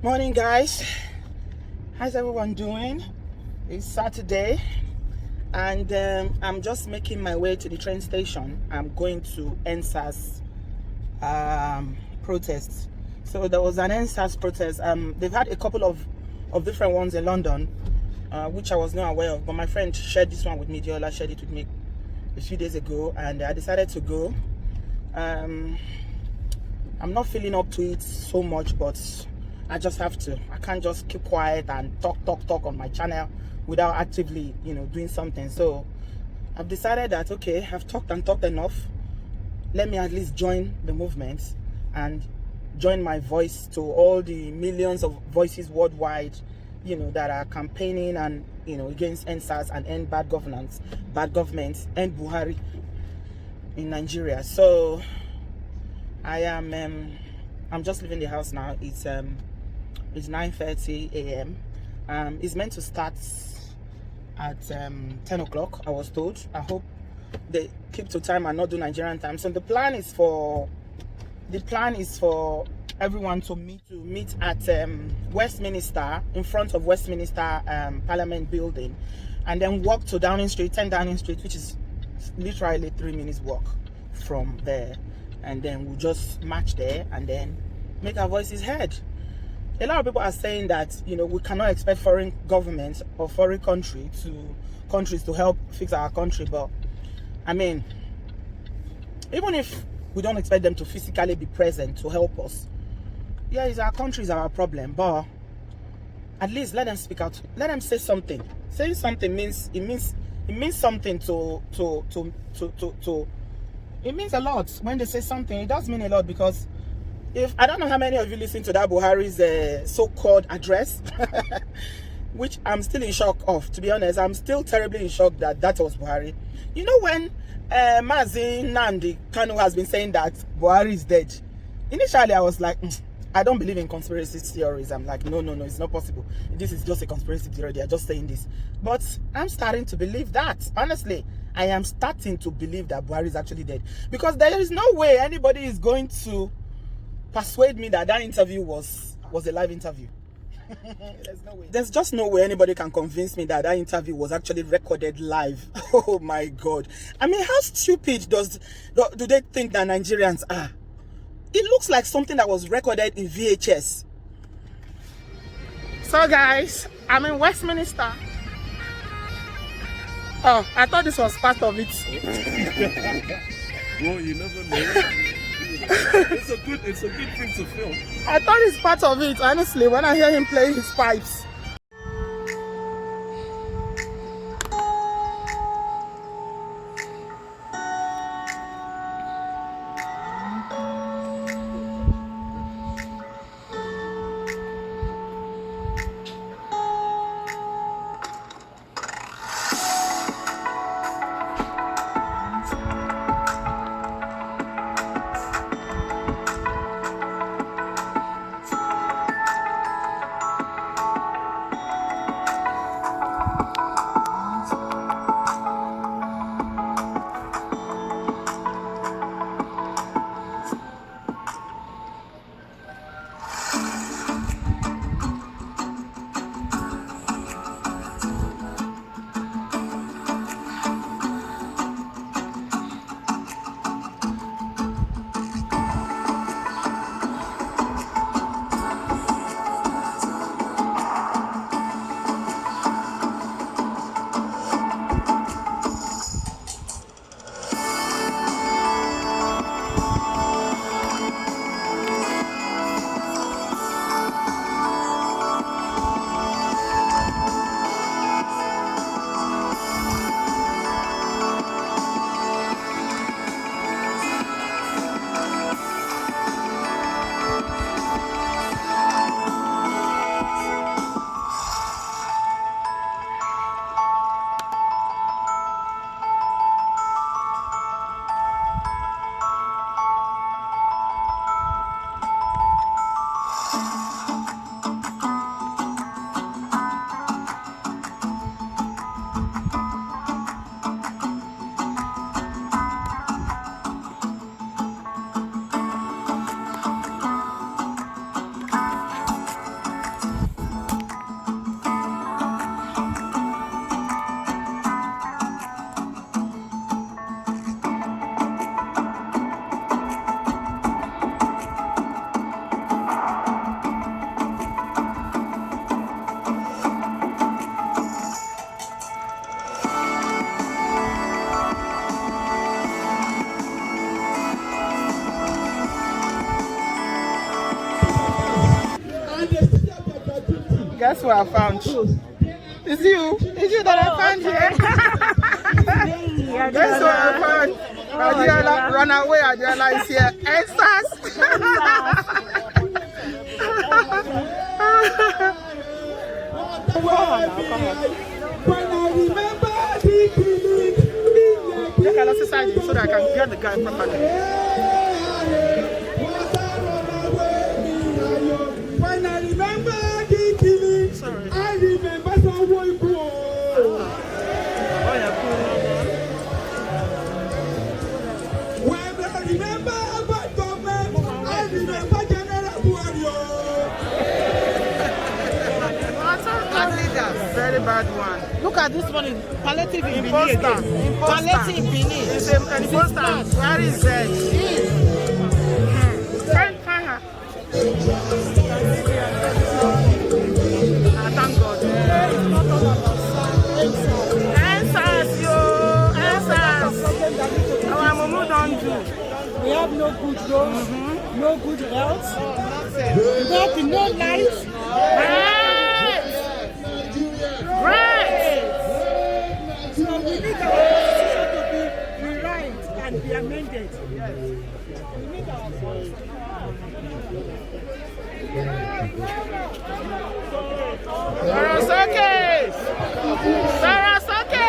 Morning, guys. How's everyone doing? It's Saturday, and I'm just making my way to the train station. I'm going to NSAS protests. So there was an NSAS protest. They've had a couple of different ones in London, which I was not aware of. But my friend shared this one with me. Diola shared it with me a few days ago, and I decided to go. I'm not feeling up to it so much, but I just have to. I can't just keep quiet and talk on my channel without actively, doing something. So I've decided that, okay, I've talked enough. Let me at least join the movement and join my voice to all the millions of voices worldwide, that are campaigning and, against NSAS and end bad governance, bad government, and Buhari in Nigeria. So I'm just leaving the house now. It's 9:30 a.m. It's meant to start at 10 o'clock, I was told. I hope they keep to time and not do Nigerian time. So the plan is for everyone to meet at Westminster, in front of Westminster Parliament building, and then walk to 10 Downing Street, which is literally 3 minutes walk from there. And then we'll just march there and then make our voices heard. A lot of people are saying that, we cannot expect foreign governments or foreign countries to help fix our country. But I mean, even if we don't expect them to physically be present to help us, yeah, it's our country, is our problem. But at least let them speak out. Let them say something. Saying something means something to it means a lot. When they say something, it does mean a lot, because if I don't know how many of you listened to that Buhari's so-called address, which I'm still in shock of, to be honest. I'm still terribly in shock that was Buhari. When Mazi Nnamdi Kanu has been saying that Buhari is dead, initially I was like, I don't believe in conspiracy theories. I'm like, no, it's not possible. This is just a conspiracy theory. They are just saying this. But I'm starting to believe that. Honestly, I am starting to believe that Buhari is actually dead. Because there is no way anybody is going to persuade me that interview was a live interview. There's no way. There's just no way anybody can convince me that interview was actually recorded live. Oh my God. I mean, how stupid do they think that Nigerians are? It looks like something that was recorded in VHS. So guys, I'm in Westminster. Oh, I thought this was part of it. Well, you never know. It's a good thing to film. I thought it's part of it, honestly, when I hear him playing his pipes. Guess what I found? It's you. It's you that I found here. Guess what I found? Adiola, run away. Adiola is here. Exas. Okay, let's decide so that I can get the guy properly. When I remember the killing, I remember someone go. When I remember about government, I remember General Buhari. Very bad one. Look at this one in palliative in Imposter. Palliative Benin. It's an imposter. Where is that? Thank God. Answers, yo. Answers. Our Momo don't do. We have no good roads, no good health, no lights. So we need our constitution to be rewrite and be amended. We need our voice. Soro Soke! Soro Soke!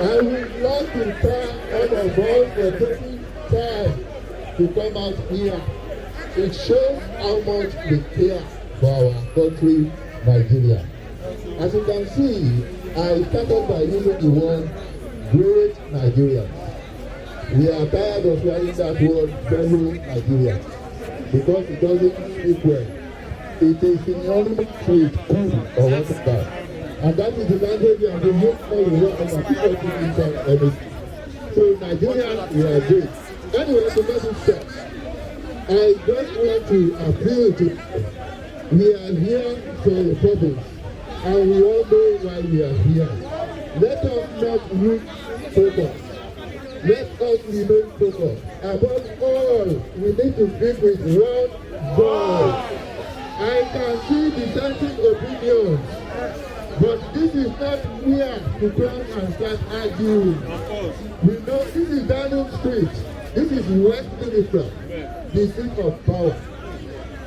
I would like to thank all of us for taking time to come out here. It shows how much we care for our country, Nigeria. As you can see, I started by using the word great Nigerians. We are tired of hearing that word fellow Nigerians because it doesn't speak well. It is synonymous with good or what is that. And that is the language we have been using all the way and people think everything. So Nigerians, we are great. Anyway, to make it short, I just want to appeal to we are here for a purpose. And we all know why we are here. Let us not lose focus. Let us remain focused. Above all, we need to speak with one voice. I can see dissenting opinions, but this is not here to come and start arguing. We know this is Downing Street. This is Westminister, the seat of power.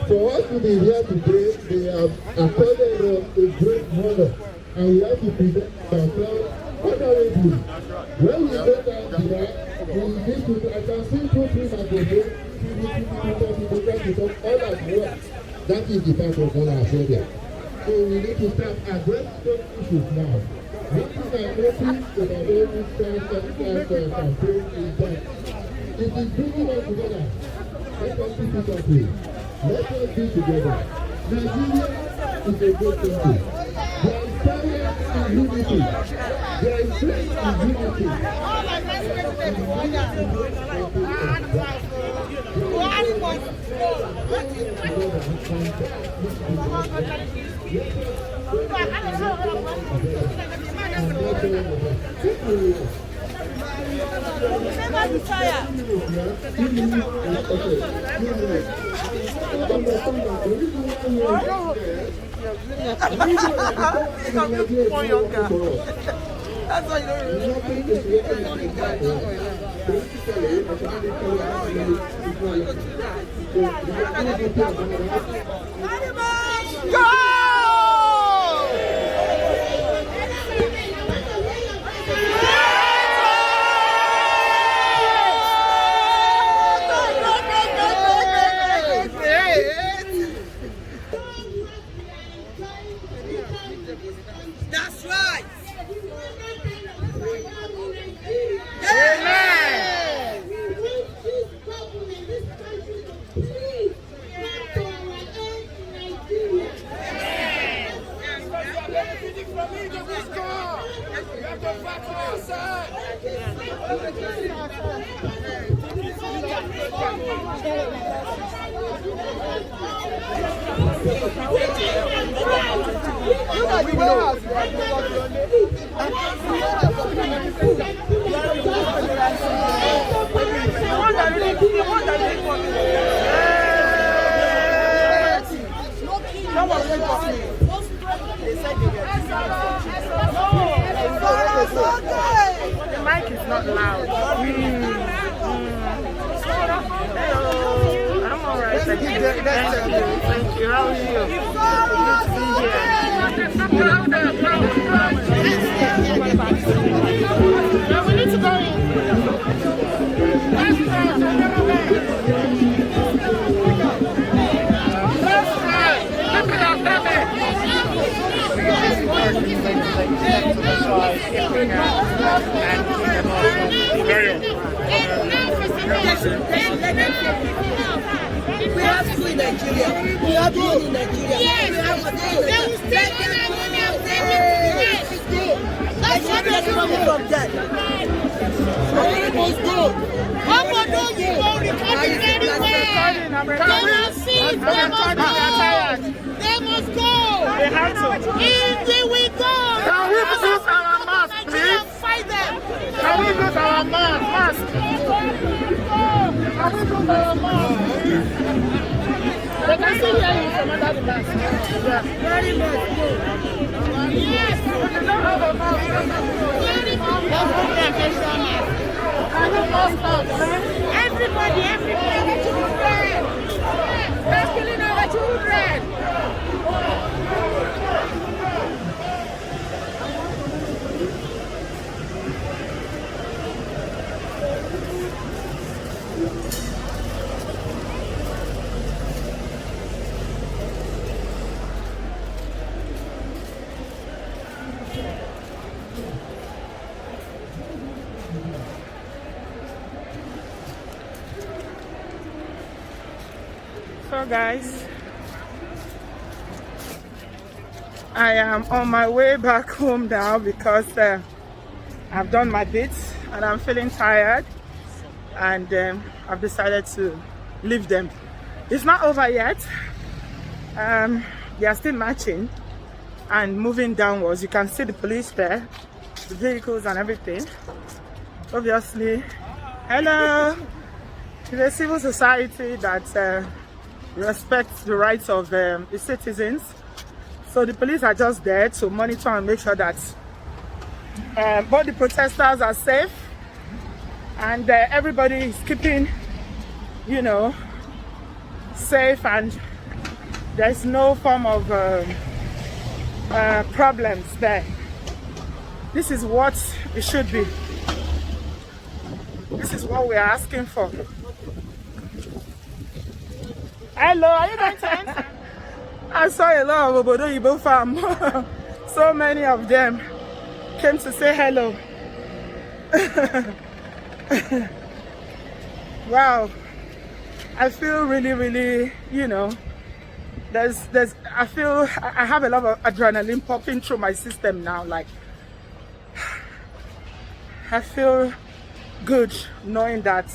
For us to be here today, they have accorded us a great honor, and we have to present ourselves honorably. When we go down here, we need to, I can see 2, 3 microphones, all at once. That is the part of all our problem. So we need to start addressing those issues now. One thing I noticed about all this campaign is that it is bringing us together. Let us keep it up here. Let us be together. Nigeria is a great country. There is power in unity. There is strength in unity. That's why you don't go! That's right. Thank you. How are you? Yeah, we need to go in. We have to in Nigeria. We have to in Nigeria. Yes. We have to They will stay in Nigeria. Nigeria is coming from that. We must go. How about those who go recording anywhere? They must see. They must go. They must go. They have to. Easy we go. Can we lose our mask, Nigeria please? fight them. Can we lose our mask? Can we lose our mask? They can still hear you from under the mask. Yeah. Very much. Yes. We don't have a mask. Can you mask out, man? Everybody, the children. They're killing our children. So guys, I am on my way back home now because I've done my bits and I'm feeling tired, and I've decided to leave them. It's not over yet. They are still marching and moving downwards. You can see the police there, the vehicles and everything. Obviously, hello. It's a civil society that respects the rights of the citizens. So the police are just there to monitor and make sure that both the protesters are safe and everybody is keeping, you know, safe, and there's no form of problems there. This is what it should be. This is what we are asking for. Hello, are you going to enter? I saw a lot of Obodo Ibo farm. So many of them came to say hello. Wow. I feel really, you know, I feel I have a lot of adrenaline popping through my system now. Like, I feel good knowing that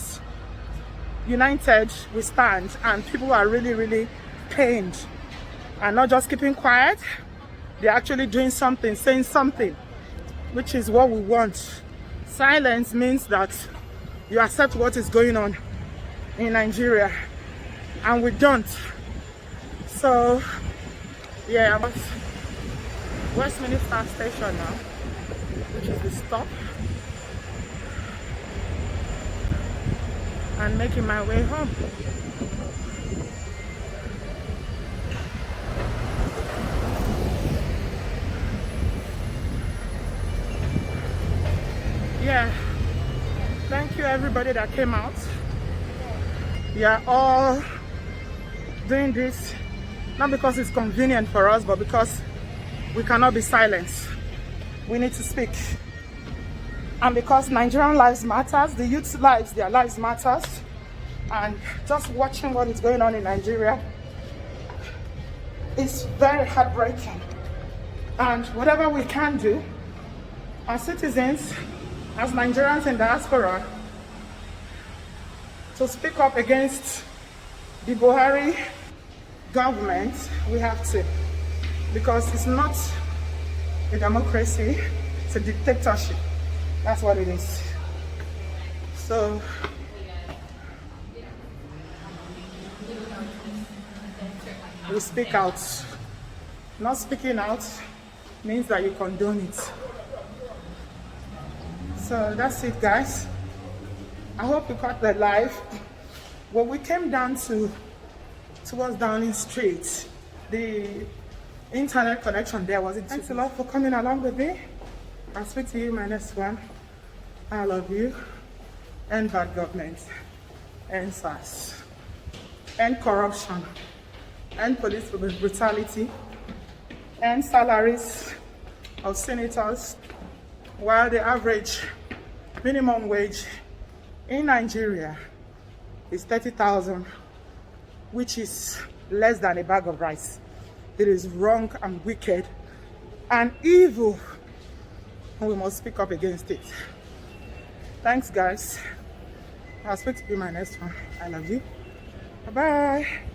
united we stand, and people are really pained and not just keeping quiet. They're actually doing something, saying something, which is what we want. Silence means that you accept what is going on in Nigeria, and we don't. So yeah, I'm at Westminister Station now, which is the stop, and making my way home. Yeah, thank you everybody that came out. We are all doing this not because it's convenient for us, but because we cannot be silent. We need to speak. And because Nigerian lives matters, the youth's lives, their lives matters. And just watching what is going on in Nigeria is very heartbreaking. And whatever we can do as citizens, as Nigerians in diaspora, to speak up against the Buhari government, we have to. Because it's not a democracy, it's a dictatorship. That's what it is. So we speak out. Not speaking out means that you condone it. So that's it, guys. I hope you caught the live. Well, we came down to towards Downing Street. The internet connection there wasn't. Thanks a lot for coming along with me. I'll speak to you in my next one. I love you. End bad government. End SARS. End corruption. End police brutality. End salaries of senators, while the average minimum wage in Nigeria is 30,000, which is less than a bag of rice. It is wrong and wicked and evil, and we must speak up against it. Thanks, guys. I'll speak to you in my next one. I love you. Bye-bye.